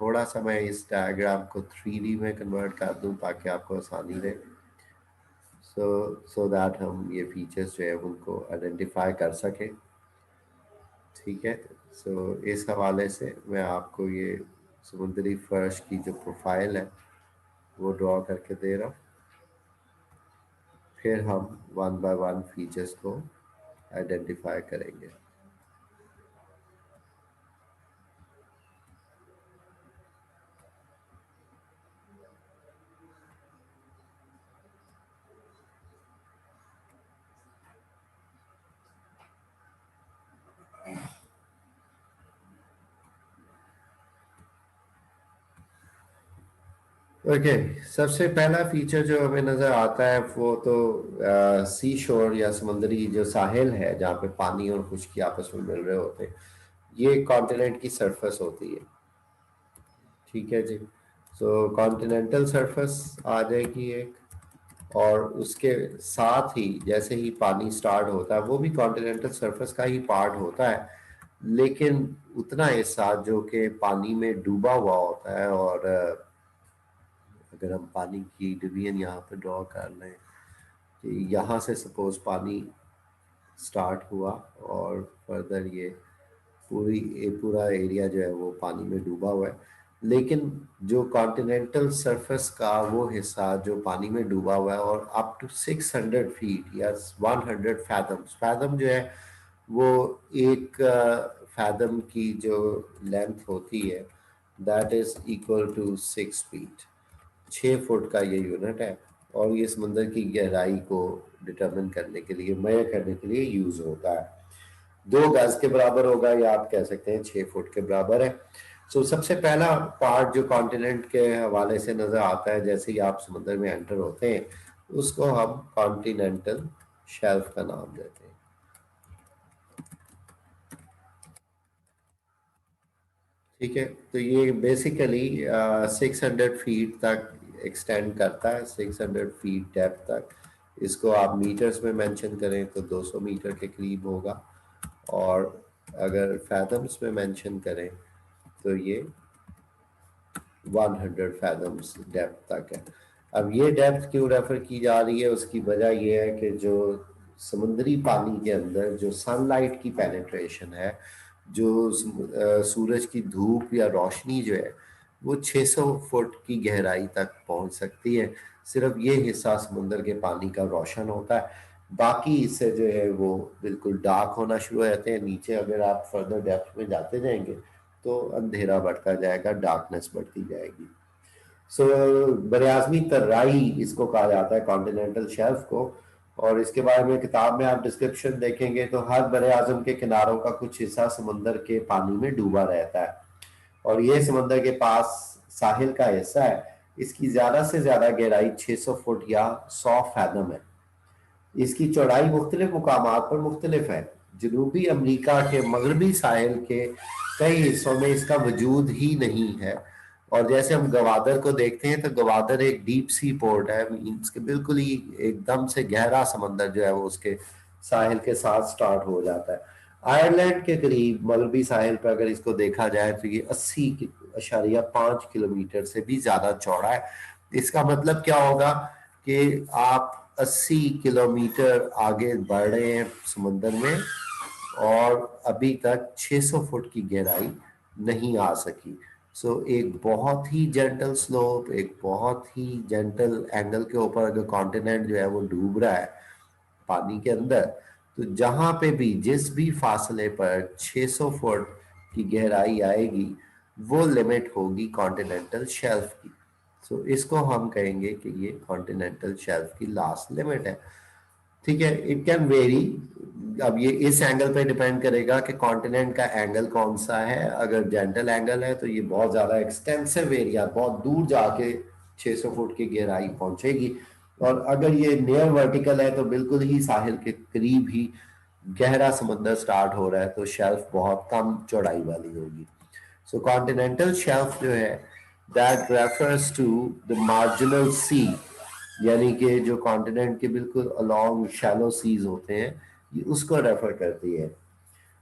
थोड़ा सा मैं इस डायग्राम को 3D में कन्वर्ट कर दूं ताकि आपको आसानी रहे, सो दैट हम ये फीचर्स जो है उनको आइडेंटिफाई कर सकें। ठीक है, इस हवाले से मैं आपको ये समुद्री फर्श की जो प्रोफाइल है वो ड्रॉ करके दे रहा हूँ। फिर हम वन बाय वन फीचर्स को आइडेंटिफाई करेंगे। ओके, सबसे पहला फीचर जो हमें नजर आता है वो तो सी शोर या समुद्री जो साहिल है जहाँ पे पानी और खुश्की आपस में मिल रहे होते हैं, ये कॉन्टिनेंट की सरफेस होती है। ठीक है जी, कॉन्टिनेंटल सरफेस आ जाएगी एक, और उसके साथ ही जैसे ही पानी स्टार्ट होता है वो भी कॉन्टिनेंटल सरफेस का ही पार्ट होता है, लेकिन उतना हिस्सा जो कि पानी में डूबा हुआ होता है। और अगर हम पानी की डिवीजन यहाँ पे ड्रॉ कर लें कि यहाँ से सपोज पानी स्टार्ट हुआ और फर्दर ये पूरा एरिया जो है वो पानी में डूबा हुआ है, लेकिन जो कॉन्टिनेंटल सरफेस का वो हिस्सा जो पानी में डूबा हुआ है और अप टू 600 फीट या 100 फैथम्स, फैथम जो है वो एक फैथम की जो लेंथ होती है that is equal to 6 feet, 6 foot का ये यूनिट है। और ये समंदर की गहराई को डिटरमिन करने के लिए, मेजर करने के लिए यूज होता है। 2 गज के बराबर होगा या आप कह सकते हैं 6 फुट के बराबर है। सबसे पहला पार्ट जो कॉन्टिनेंट के हवाले से नजर आता है जैसे ही आप समुद्र में एंटर होते हैं, उसको हम कॉन्टिनेंटल शेल्फ का नाम देते हैं। ठीक है, तो ये बेसिकली 600 फीट तक एक्सटेंड करता है, 600 फीट डेप्थ तक। इसको आप मीटर्स में मेंशन करें तो 200 मीटर के करीब होगा, और अगर फैथम्स में मेंशन करें तो ये 100 फैथम्स डेप्थ तक है। अब ये डेप्थ क्यों रेफर की जा रही है, उसकी वजह ये है कि जो समुद्री पानी के अंदर जो सनलाइट की पेनिट्रेशन है, जो सूरज की धूप या रोशनी जो है वो 600 फुट की गहराई तक पहुंच सकती है। सिर्फ ये हिस्सा समुद्र के पानी का रोशन होता है, बाकी हिस्से जो है वो बिल्कुल डार्क होना शुरू हो जाते हैं। नीचे अगर आप फर्दर डेप्थ में जाते जाएंगे तो अंधेरा बढ़ता जाएगा, डार्कनेस बढ़ती जाएगी। बरआज़मी तराई इसको कहा जाता है, कॉन्टिनेंटल शेल्फ को। और इसके बारे में किताब में आप डिस्क्रिप्शन देखेंगे तो हर बरे आजम के किनारों का कुछ हिस्सा समंदर के पानी में डूबा रहता है, और ये समंदर के पास साहिल का हिस्सा है। इसकी ज्यादा से ज्यादा गहराई 600 फुट या 100 फैथम है। इसकी चौड़ाई मुख्तलिफ मुकामात पर मुख्तलिफ है। जनूबी अमेरिका के मगरबी साहिल के कई हिस्सों में इसका वजूद ही नहीं है। और जैसे हम गवादर को देखते हैं तो गवादर एक डीप सी पोर्ट है, मीन्स के बिल्कुल ही एकदम से गहरा समंदर जो है वो उसके साहिल के साथ स्टार्ट हो जाता है। आयरलैंड के करीब मगरबी साहिल पर अगर इसको देखा जाए तो ये 80.5 किलोमीटर से भी ज्यादा चौड़ा है। इसका मतलब क्या होगा कि आप 80 किलोमीटर आगे बढ़ रहे हैं समुद्र में और अभी तक 600 फुट की गहराई नहीं आ सकी। एक बहुत ही जेंटल स्लोप, एक बहुत ही जेंटल एंगल के ऊपर अगर कॉन्टिनेंट जो है वो डूब रहा है पानी के अंदर, तो जहां पे भी जिस भी फासले पर 600 फुट की गहराई आएगी वो लिमिट होगी कॉन्टिनेंटल शेल्फ की। इसको हम कहेंगे कि ये कॉन्टिनेंटल शेल्फ की लास्ट लिमिट है। ठीक है, इट कैन वेरी। अब ये इस एंगल पे डिपेंड करेगा कि कॉन्टिनेंट का एंगल कौन सा है। अगर जेंटल एंगल है तो ये बहुत ज्यादा एक्सटेंसिव एरिया, बहुत दूर जाके 600 फुट की गहराई पहुंचेगी, और अगर ये नियर वर्टिकल है तो बिल्कुल ही साहिल के करीब ही गहरा समंदर स्टार्ट हो रहा है, तो शेल्फ बहुत कम चौड़ाई वाली होगी। कॉन्टिनेंटल शेल्फ जो है that refers to the marginal sea, यानी कि जो कॉन्टिनेंट के बिल्कुल अलोंग शैलो सीज होते हैं, ये उसको रेफर करती है।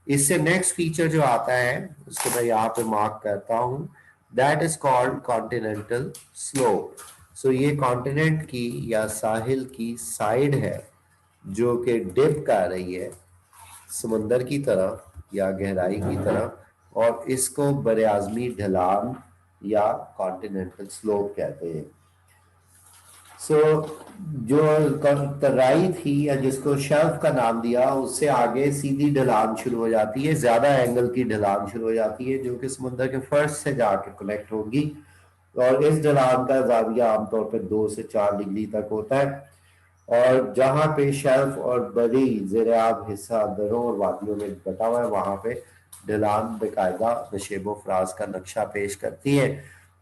इससे नेक्स्ट फीचर जो आता है उसको मैं यहाँ पे मार्क करता हूँ, that is called continental slope. So ये कॉन्टिनेंट की या साहिल की साइड है जो कि डिप कर रही है समंदर की तरफ या गहराई की तरफ, और इसको बरआज़मी ढलान या कॉन्टिनेंटल स्लोप कहते हैं। सो जो तराई थी या जिसको शेल्फ का नाम दिया, उससे आगे सीधी ढलान शुरू हो जाती है, ज्यादा एंगल की ढलान शुरू हो जाती है जो कि समुद्र के फर्श से जाके कनेक्ट होगी। और इस ढलान का जाविया आमतौर पर 2 से 4 डिग्री तक होता है। और जहाँ पे शेल्फ और बड़ी ज़ेरे-आब हिस्सा दर्रों और वादियों में बटा हुआ है, वहां पे ढलान बेकायदा नशेबो फराज का नक्शा पेश करती है।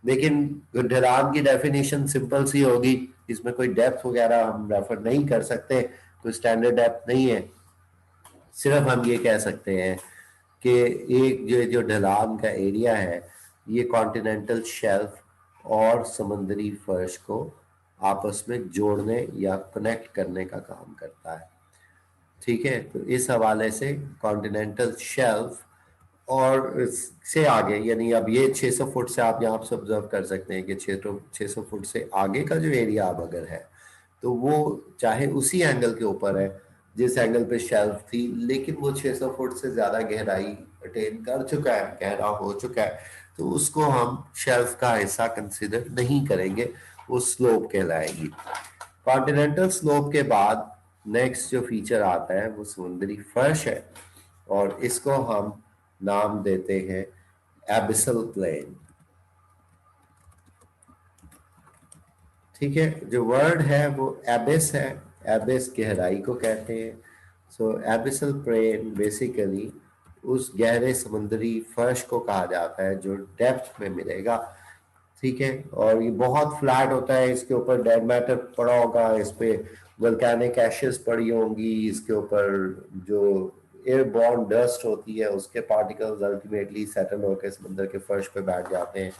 लेकिन ढलान की डेफिनेशन सिंपल सी होगी, इसमें कोई डेप्थ वगैरह हम रेफर नहीं कर सकते, कोई स्टैंडर्ड डेप्थ नहीं है। सिर्फ हम ये कह सकते हैं कि एक जो जो ढलान का एरिया है, ये कॉन्टिनेंटल शेल्फ और समुद्री फर्श को आपस में जोड़ने या कनेक्ट करने का काम करता है। ठीक है, तो इस हवाले से कॉन्टिनेंटल शेल्फ और इससे आगे, यानी अब ये 600 फुट से आप यहाँ से ऑब्जर्व कर सकते हैं कि 600 फुट से आगे का जो एरिया अब अगर है, तो वो चाहे उसी एंगल के ऊपर है जिस एंगल पे शेल्फ थी, लेकिन वो 600 फुट से ज्यादा गहराई अटेन कर चुका है, गहरा हो चुका है, तो उसको हम शेल्फ का हिस्सा कंसिडर नहीं करेंगे, वो स्लोप कहलाएगी। कॉन्टिनेंटल स्लोप के बाद नेक्स्ट जो फीचर आता है वो समुद्री फर्श है, और इसको हम नाम देते हैं एबिसल प्लेन। ठीक है, जो वर्ड है वो एबिस है, एबिस गहराई को कहते हैं। सो एबिसल प्लेन बेसिकली उस गहरे समुद्री फर्श को कहा जाता है जो डेप्थ में मिलेगा। ठीक है, और ये बहुत फ्लैट होता है, इसके ऊपर डेड मैटर पड़ा होगा, इस पे वोल्केनिक एशेस पड़ी होंगी, इसके ऊपर जो एयरबॉर्न डस्ट होती है उसके पार्टिकल्स अल्टीमेटली सेटल होकर समुद्र के फर्श पे बैठ जाते हैं।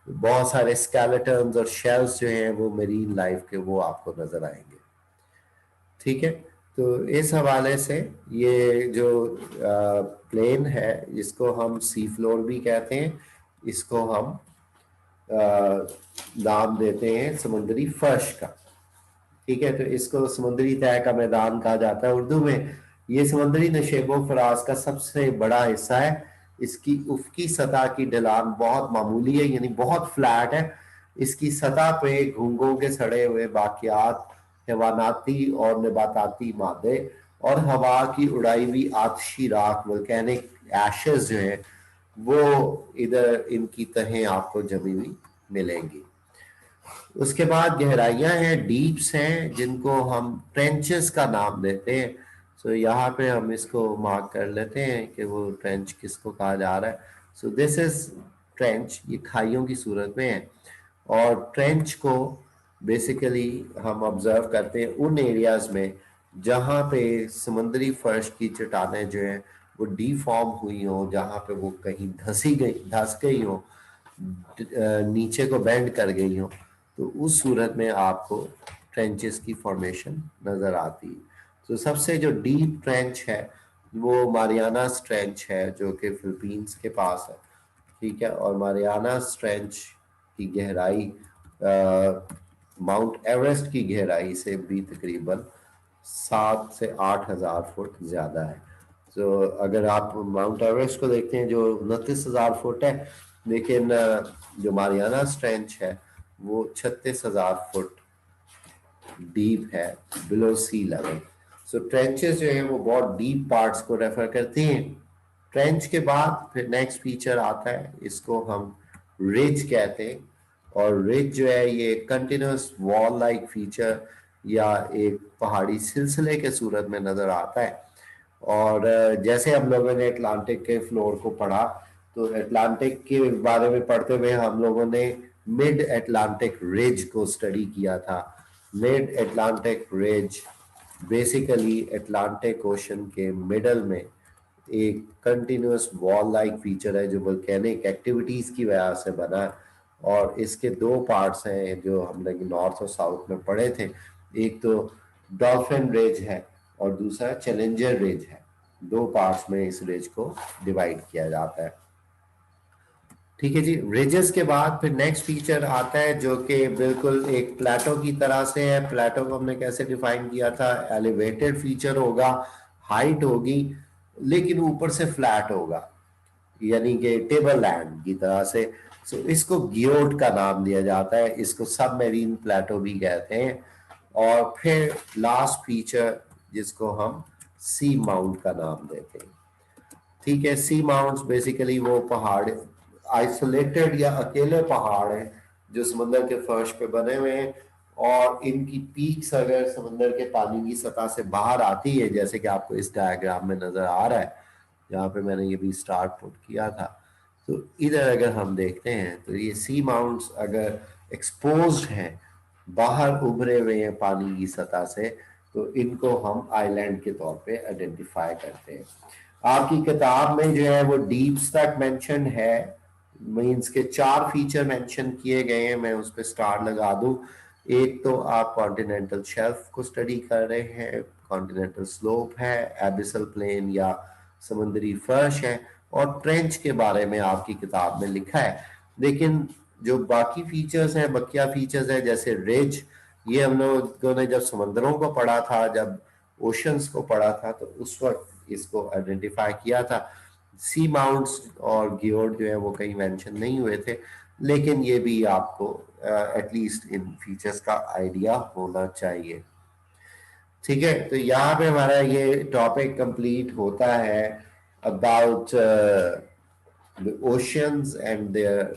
बहुत सारे स्केलेटन्स और शेल्स जो हैं वो मरीन लाइफ के, वो आपको नजर आएंगे। ठीक है, तो इस हवाले से ये जो प्लेन है, इसको हम सी फ्लोर भी कहते हैं, इसको हम नाम देते हैं समुद्री फर्श का। ठीक है, तो इसको समुद्री तय का मैदान कहा जाता है उर्दू में। ये समुद्री नशेबो फराज का सबसे बड़ा हिस्सा है। इसकी उफकी सतह की ढलान बहुत मामूली है, यानी बहुत फ्लैट है। इसकी सतह पे घोंघों के सड़े हुए बाकियात, हैवानाती और नबाताती मादे और हवा की उड़ाई हुई आतशी राख वोल्केनिक एशेस जो है, वो इधर इनकी तहें आपको जमी हुई मिलेंगी। उसके बाद गहराइयां हैं, डीप्स हैं, जिनको हम ट्रेंचेस का नाम देते हैं। सो यहाँ पे हम इसको मार्क कर लेते हैं कि वो ट्रेंच किसको कहा जा रहा है। सो दिस इज ट्रेंच, ये खाइयों की सूरत में है। और ट्रेंच को बेसिकली हम ऑब्जर्व करते हैं उन एरियाज में जहाँ पे समुद्री फर्श की चट्टानें जो हैं वो डीफॉर्म हुई हो, जहाँ पे वो कहीं धस गई हो, नीचे को बेंड कर गई हो, तो उस सूरत में आपको ट्रेंचेस की फॉर्मेशन नजर आती है। तो सबसे जो डीप ट्रेंच है वो मारियाना ट्रेंच है जो कि फिलीपींस के पास है। ठीक है, और मारियाना ट्रेंच की गहराई माउंट एवरेस्ट की गहराई से भी तकरीबन 7 से 8 हज़ार फुट ज्यादा है। तो अगर आप माउंट एवरेस्ट को देखते हैं जो 29 हज़ार फुट है, लेकिन जो मारियाना ट्रेंच है वो 36 हज़ार फुट डीप है, बिलो सी लेवल। सो ट्रेंचेस जो है वो बहुत डीप पार्ट्स को रेफर करते हैं। ट्रेंच के बाद फिर नेक्स्ट फीचर आता है, इसको हम रिज कहते हैं। और रिज जो है ये कंटिन्यूस वॉल लाइक फीचर या एक पहाड़ी सिलसिले के सूरत में नजर आता है। और जैसे हम लोगों ने अटलांटिक के फ्लोर को पढ़ा, तो अटलांटिक के बारे में पढ़ते हुए हम लोगों ने मिड अटलांटिक रिज को स्टडी किया था। Mid Atlantic ridge basically Atlantic ocean के मिडल में एक कंटिन्यूस वॉल लाइक फीचर है जो वोल्केनिक एक्टिविटीज की वजह से बना है। और इसके दो पार्ट्स हैं जो हम लोग नॉर्थ और साउथ में पढ़े थे, एक तो डॉल्फिन रेंज है और दूसरा चैलेंजर रेंज है। दो पार्ट्स में इस रेंज को डिवाइड किया जाता है। ठीक है जी। रिजेस के बाद फिर नेक्स्ट फीचर आता है जो कि बिल्कुल एक प्लेटो की तरह से है। प्लेटो को हमने कैसे डिफाइन किया था, एलिवेटेड फीचर होगा, हाइट होगी, लेकिन ऊपर से फ्लैट होगा, यानी कि टेबल लैंड की तरह से। सो इसको गियोट का नाम दिया जाता है, इसको सबमेरीन प्लेटो भी कहते हैं। और फिर लास्ट फीचर जिसको हम सी माउंट का नाम देते हैं। ठीक है, सी माउंट्स बेसिकली वो पहाड़, आइसोलेटेड या अकेले पहाड़ हैं जो समंदर के फर्श पे बने हुए हैं, और इनकी पीक्स अगर समंदर के पानी की सतह से बाहर आती है, जैसे कि आपको इस डायग्राम में नजर आ रहा है, जहाँ पे मैंने ये भी स्टार्ट पुट किया था। तो इधर अगर हम देखते हैं तो ये सी माउंट्स अगर एक्सपोज्ड हैं, बाहर उभरे हुए हैं पानी की सतह से, तो इनको हम आइलैंड के तौर पे आइडेंटिफाई करते हैं। आपकी किताब में जो है वो डीप्स तक मेंशन है, मीन्स के 4 फीचर मेंशन किए गए हैं, मैं उस पर स्टार लगा दूं। एक तो आप कॉन्टिनेंटल शेल्फ को स्टडी कर रहे हैं, कॉन्टिनेंटल स्लोप है, एबिसल प्लेन या समुद्री फर्श है, और ट्रेंच के बारे में आपकी किताब में लिखा है। लेकिन जो बाकी फीचर्स हैं, बकिया फीचर्स है जैसे रिज, ये हम लोगों ने जब समंदरों को पढ़ा था, जब ओशंस को पढ़ा था, तो उस वक्त इसको आइडेंटिफाई किया था। सी माउंट्स और गियोड जो है वो कहीं मेंशन नहीं हुए थे, लेकिन ये भी आपको एटलीस्ट इन फीचर्स का आइडिया होना चाहिए। ठीक है, तो यहाँ पे हमारा ये टॉपिक कंप्लीट होता है about the oceans and their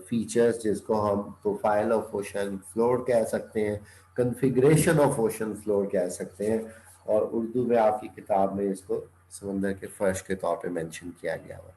features, जिसको हम प्रोफाइल ऑफ ओशन फ्लोर कह सकते हैं, कन्फिग्रेशन ऑफ ओशन फ्लोर कह सकते हैं, और उर्दू में आपकी किताब में इसको समंदर के फर्श के तौर पे मेंशन किया गया हुआ।